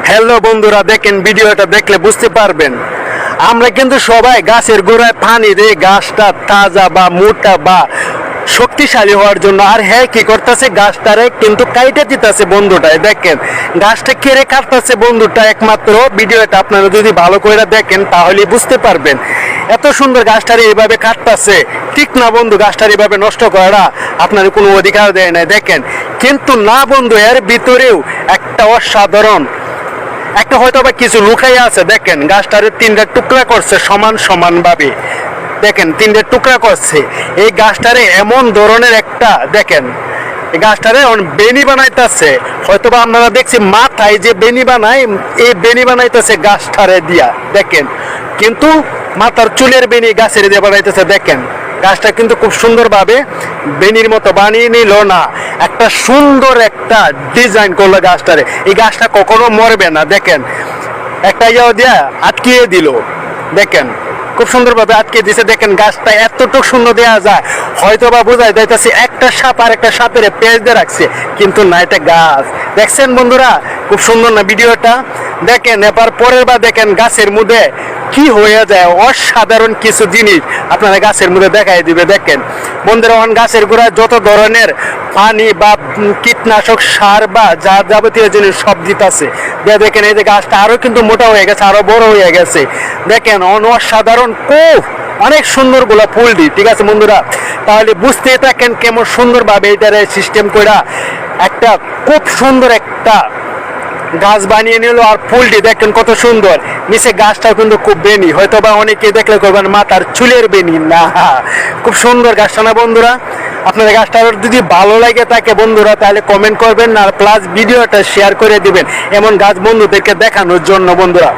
Hello বন্ধুরা, দেখেন ভিডিওটা দেখলে বুঝতে পারবেন আমরা কিন্তু সবাই গাছের গোড়ায় পানি দিয়ে গাছটা তাজা বা মোটা বা শক্তিশালী হওয়ার জন্য। আর হ্যাঁ, কি করতেছে, গাছটারে কিন্তু কাইটে দিতেছে বন্ধুটায়। দেখেন গাছটা কেড়ে কাটতেছে বন্ধুটা। একমাত্র ভিডিওটা আপনারা যদি ভালো করে দেখেন তাহলে বুঝতে পারবেন এত সুন্দর গাছটারে এইভাবে কাটতেছে। ঠিক না বন্ধু, গাছটার এইভাবে নষ্ট করা আপনার কোনো অধিকার দেয় না। দেখেন কিন্তু না বন্ধু, এর ভিতরেও একটা অসাধারণ একটা হয়তো বা কিছু লুকাই আছে। দেখেন গাছটারে তিনটা টুকরা করছে সমান সমান ভাবে। দেখেন তিনটে টুকরা করছে এই গাছটারে এমন ধরনের একটা। দেখেন এই গাছটারে বেনি বানাইতেছে, হয়তো বা আপনারা দেখছি মাথায় যে বেনি বানায়, এই বেনি বানাইতেছে গাছটারে দিয়া। দেখেন কিন্তু মাথার চুলের বেনি গাছের দিয়ে বানাইতেছে। দেখেন গাছটা কিন্তু খুব সুন্দরভাবে বেনির মতো বানিয়ে নিল না, একটা সুন্দর একটা ডিজাইন করলো গাছটারে। এই গাছটা কখনো মরবে না। দেখেন একটা ইয়ে দিয়া আটকিয়ে দিল। দেখেন খুব সুন্দরভাবে আটকে দিছে। দেখেন গাছটা এতটুকু সুন্দর দেওয়া যায়, হয়তো বা বোঝাই যাইতেছে একটা সাপ আর একটা সাপের পেঁচ দিয়ে রাখছে, কিন্তু না, এটা গাছ। দেখছেন বন্ধুরা খুব সুন্দর না ভিডিওটা? দেখেন এবার পরের বার দেখেন গাছের মধ্যে কি হয়ে যায় অসাধারণ কিছু জিনিস আপনারা গাছের মধ্যে দেখাই দিবে। দেখেন বন্ধুরা, গাছের গোড়ায় যত ধরনের পানি বা কীটনাশক সার বা যা যাবতীয় জিনিস সব দিতেছে। দেখেন এই যে গাছটা আরো কিন্তু মোটা হয়ে গেছে, আরো বড় হয়ে গেছে। দেখেন অসাধারণ খুব অনেক সুন্দর গুলা ফুল দি। ঠিক আছে বন্ধুরা, তাহলে বুঝতে থাকেন কেমন সুন্দরভাবে এটারে সিস্টেম করে একটা খুব সুন্দর একটা গাছ বানিয়ে নিল। আর ফুলটি দেখেন কত সুন্দর, নিচে গাছটাও কিন্তু খুব বেনি। হয়তো বা অনেকে দেখলে করবেন মাথার চুলের বেনি না, খুব সুন্দর গাছটা না বন্ধুরা? আপনাদের গাছটা যদি ভালো লাগে থাকে বন্ধুরা তাহলে কমেন্ট করবেন, আর প্লাস ভিডিওটা শেয়ার করে দিবেন এমন গাছ বন্ধুদেরকে দেখানোর জন্য বন্ধুরা।